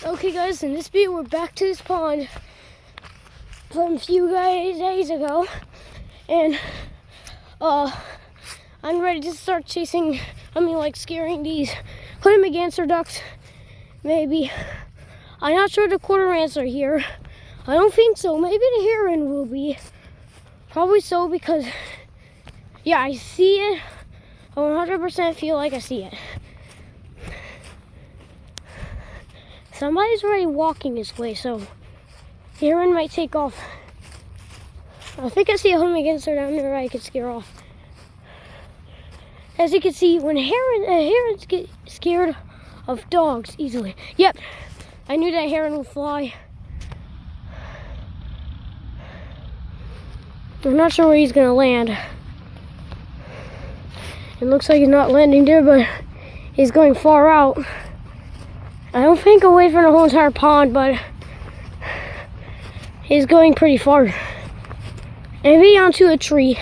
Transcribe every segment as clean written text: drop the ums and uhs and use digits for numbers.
Okay guys, in this video we're back to this pond from a few days ago, and I'm ready to start scaring these hooded McGanser ducks. Maybe. I'm not sure the quarter ants are here. I don't think so. Maybe the heron will be. Probably so, because yeah, I see it. I 100% feel like I see it. Somebody's already walking this way, so the heron might take off. I think I see a hooded McGanser down there I could scare off. As you can see, when herons get scared of dogs easily. Yep, I knew that heron would fly. I'm not sure where he's gonna land. It looks like he's not landing there, but he's going far out. I don't think away from the whole entire pond, but he's going pretty far. Maybe onto a tree.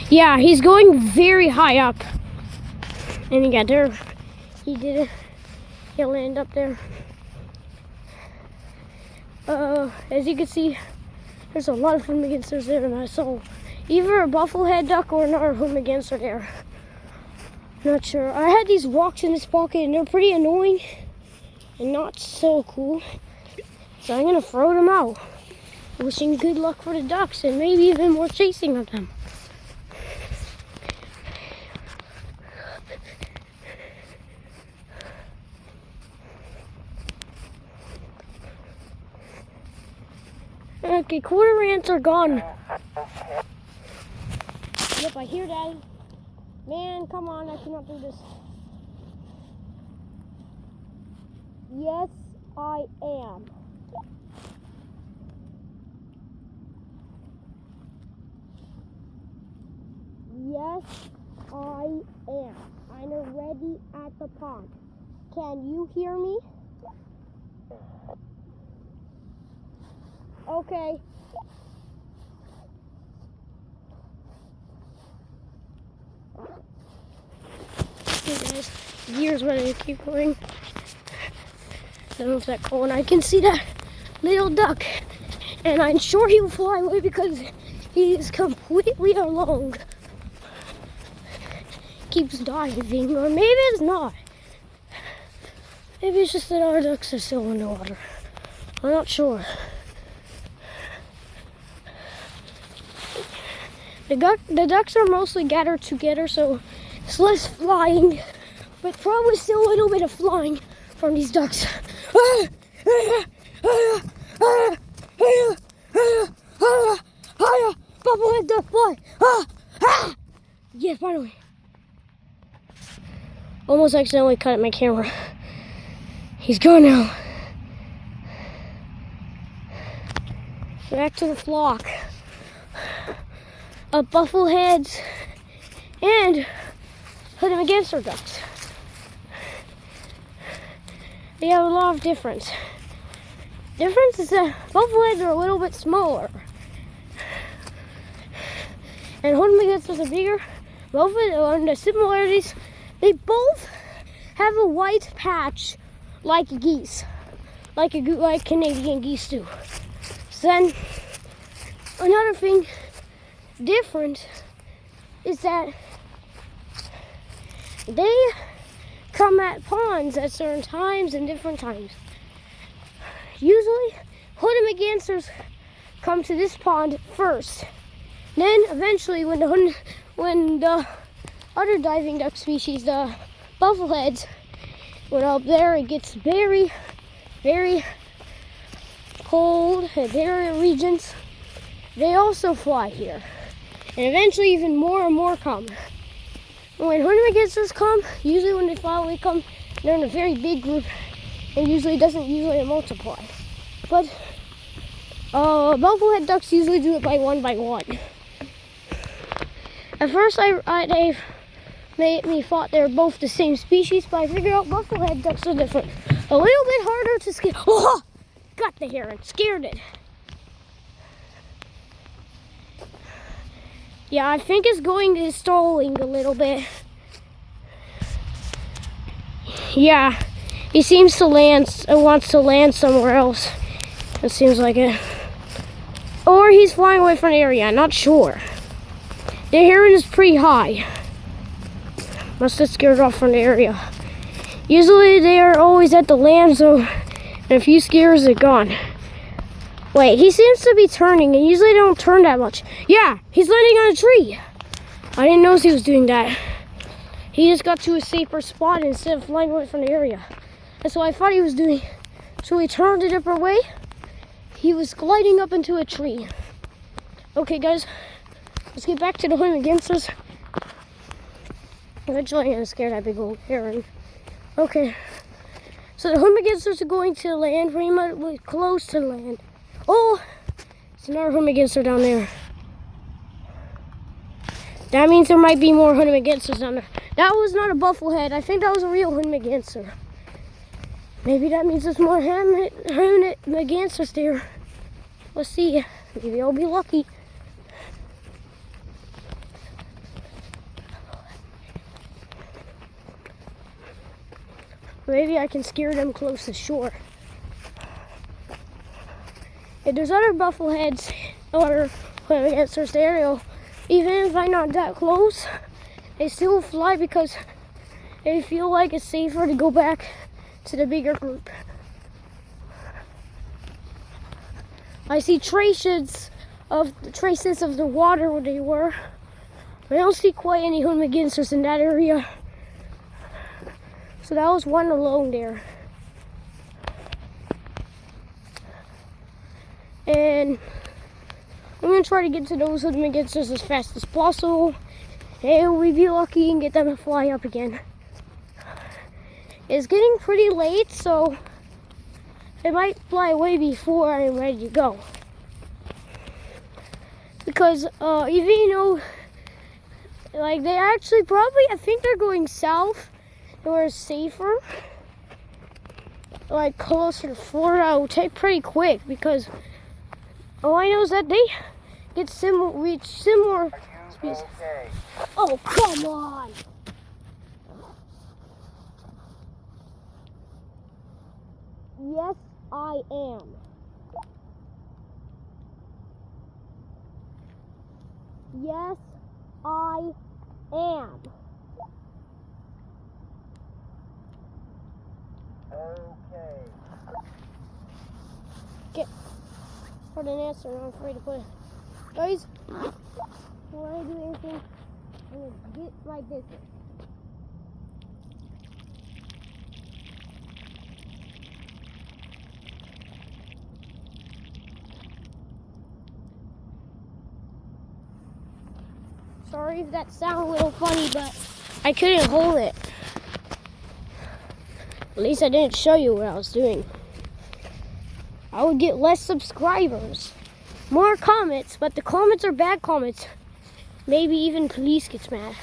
Yeah, he's going very high up. And he got there. He did it. He'll land up there. As you can see, there's a lot of hooded McGansers there, and I saw either a bufflehead duck or another hooded McGanser there. Not sure. I had these rocks in this pocket, and they're pretty annoying and not so cool. So I'm gonna throw them out, wishing good luck for the ducks and maybe even more chasing of them. Okay, quarter ants are gone. Yep, I hear that. Man, come on, I cannot do this. Yes, I am. Yes, I am. I'm already at the pond. Can you hear me? Okay. Hey guys, here's what I keep going. I don't know if that's cool, and I can see that little duck, and I'm sure he will fly away because he is completely alone. Keeps diving, or maybe it's not. Maybe it's just that our ducks are still in the water. I'm not sure. The ducks are mostly gathered together, so it's less flying, but probably still a little bit of flying from these ducks. Bubblehead duck, fly! Yeah, finally. Almost accidentally cut my camera. He's gone now. Back to the flock of buffleheads and hooded McGanser ducks. They have a lot of difference. Difference is that buffleheads are a little bit smaller, and hooded McGansers are bigger. Both of the similarities, they both have a white patch like geese, like Canadian geese do. So then another thing different is that they come at ponds at certain times and different times. Usually, hooded McGansers come to this pond first. Then eventually, when the other diving duck species, the buffleheads, went up there, it gets very, very cold in area regions. They also fly here. And eventually even more and more come. When hooded McGansers come, usually when they finally come, they're in a very big group and usually doesn't multiply. But bufflehead ducks usually do it by one. At first they made me thought they were both the same species, but I figured out bufflehead ducks are different. A little bit harder to scare. Oh! Got the heron, scared it. Yeah, I think it's stalling a little bit. Yeah, he seems to wants to land somewhere else. It seems like it. Or he's flying away from the area, I'm not sure. The heron is pretty high. Must have scared off from the area. Usually they are always at the land, so in a few scares they're gone. Wait, he seems to be turning, and usually they don't turn that much. Yeah, he's landing on a tree. I didn't notice he was doing that. He just got to a safer spot instead of flying away from the area. That's what I thought he was doing. So he turned a different way. He was gliding up into a tree. Okay, guys, let's get back to the hunt against us. Eventually, I'm gonna scare that big old heron. Okay, so the Hummingbirds are going to land, pretty much close to land. Oh, there's another Hummingbird down there. That means there might be more Hummingbirds down there. That was not a bufflehead. I think that was a real Hummingbird. Maybe that means there's more Hummingbirds there. Let's see. Maybe I'll be lucky. Maybe I can scare them close to shore. If there's other buffleheads or Hummingbirds there, even if I'm not that close, they still fly because they feel like it's safer to go back to the bigger group. I see traces of the water where they were. I don't see quite any Hummingbirds in that area. So that was one alone there. And I'm gonna try to get to those Hummingbirds as fast as possible. And we be lucky and get them to fly up again. It's getting pretty late, so they might fly away before I'm ready to go. Because even like they actually probably, I think they're going south. Where it's safer, like closer to Florida. It will take pretty quick because all I know is that they get reach similar speeds. Okay? Oh, come on! Yes, I am. Yes, I am. Okay. Get put an answer. I'm afraid to put it. Guys, when I do anything, I'm gonna get like this. Sorry if that sounded a little funny, but I couldn't hold it. At least I didn't show you what I was doing. I would get less subscribers, more comments, but the comments are bad comments. Maybe even police gets mad.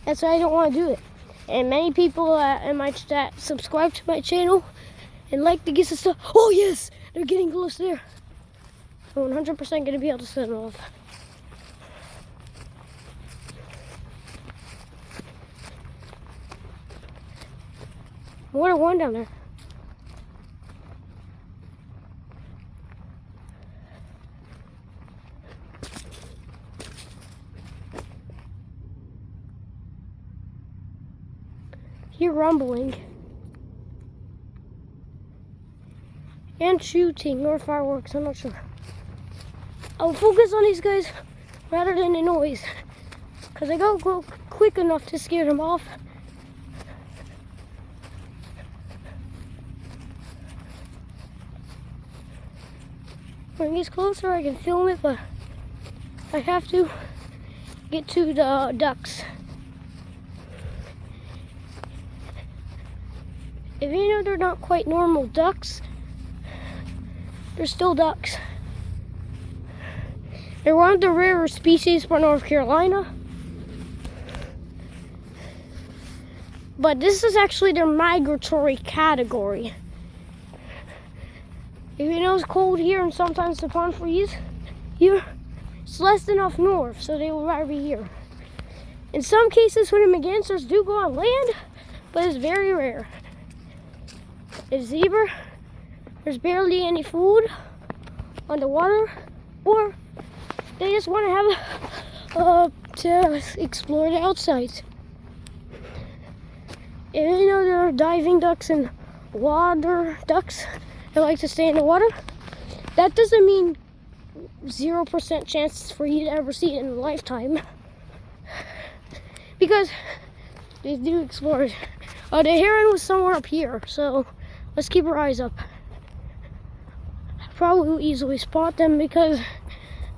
That's why I don't want to do it. And many people that subscribe to my channel and like to get some stuff. Oh yes, they're getting close there. I'm 100% going to be able to set them off. More than one down there. Hear rumbling. And shooting or fireworks, I'm not sure. I'll focus on these guys rather than the noise. Because I don't go quick enough to scare them off. When it gets closer, I can film it, but I have to get to the ducks. If you know they're not quite normal ducks, they're still ducks. They're one of the rarer species for North Carolina. But this is actually their migratory category. If you know it's cold here and sometimes the pond freeze here, it's less than north, so they will rather be here. In some cases, when the Hummingbirds do go on land, but it's very rare. It's either there's barely any food on the water, or they just want to have to explore the outside. And you know, there are diving ducks and water ducks that like to stay in the water. That doesn't mean 0% chance for you to ever see it in a lifetime, because they do explore it. The heron was somewhere up here, so let's keep our eyes up. Probably will easily spot them because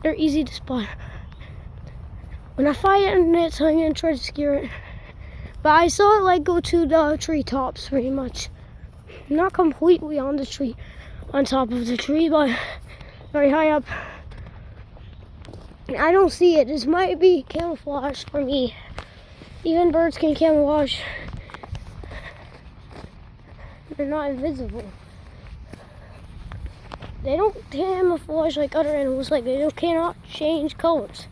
they're easy to spot. When I find it, so I'm gonna try to scare it. But I saw it like go to the treetops pretty much. Not completely on the tree, on top of the tree, but very high up. I don't see it. This might be camouflage for me. Even birds can camouflage. They're not invisible. They don't camouflage like other animals, like they cannot change colors.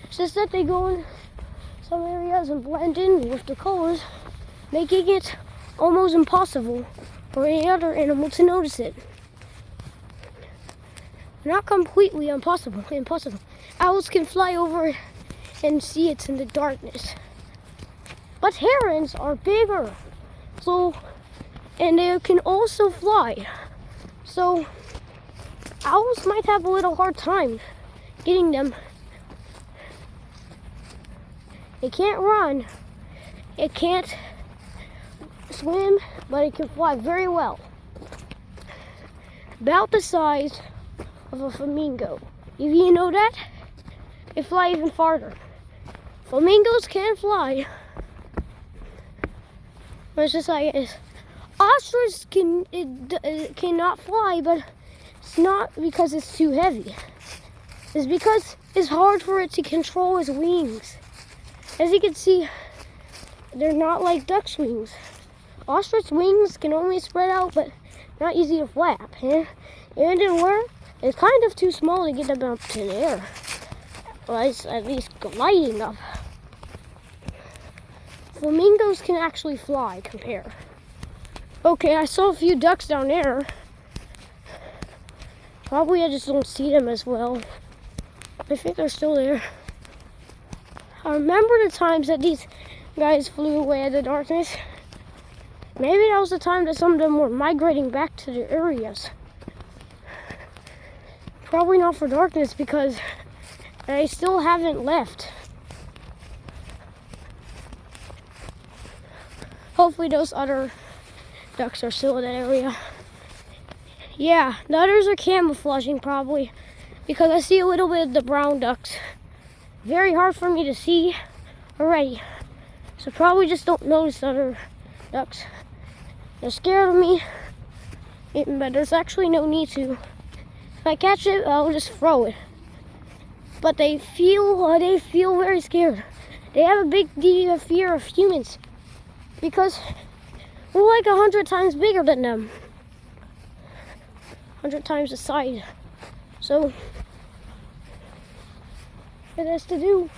It's just that they go in some areas and blend in with the colors, making it almost impossible for any other animal to notice it. Not completely impossible. Owls can fly over and see it in the darkness. But herons are bigger, and they can also fly. So owls might have a little hard time getting them. It can't run, it can't swim, but it can fly very well. About the size of a flamingo. If you know that, they fly even farther. Flamingos can fly. It's just like it is. Ostriches cannot fly, but it's not because it's too heavy. It's because it's hard for it to control its wings. As you can see, they're not like duck's wings. Ostrich wings can only spread out, but not easy to flap. And in the air, it's kind of too small to get them up to the air. Well, it's at least gliding up. Flamingos can actually fly, compare. Okay, I saw a few ducks down there. Probably I just don't see them as well. I think they're still there. I remember the times that these guys flew away in the darkness. Maybe that was the time that some of them were migrating back to their areas. Probably not for darkness, because they still haven't left. Hopefully those other ducks are still in that area. Yeah, the others are camouflaging probably, because I see a little bit of the brown ducks. Very hard for me to see already. So probably just don't notice other ducks. They're scared of me, but there's actually no need to. If I catch it, I'll just throw it. But they feel very scared. They have a big fear of humans, because we're like 100 times bigger than them. 100 times the size. So it has to do.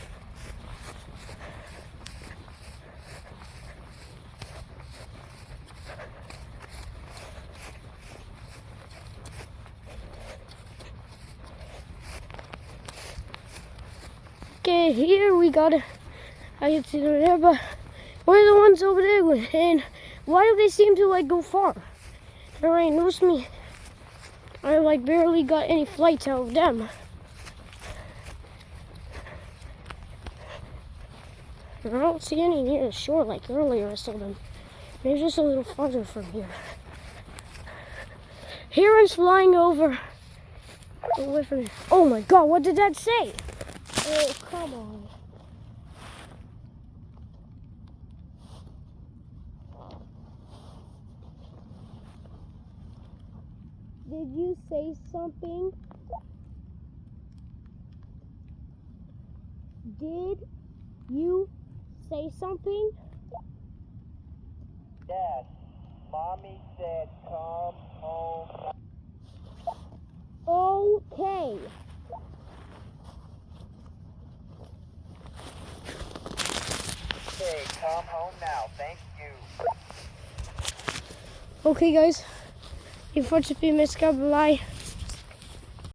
Okay, here we got it. I can see them there, but where are the ones over there? And why do they seem to like go far? Alright, notice me. I like barely got any flights out of them. I don't see any near the shore like earlier I saw them. Maybe just a little farther from here. Herons flying over. Away from here. Oh my god, what did that say? Oh, come on. Did you say something? Did you say something? Yes. Mommy said come home. Okay. Okay, come home now. Thank you. Okay, guys. Unfortunately, Miss Bye.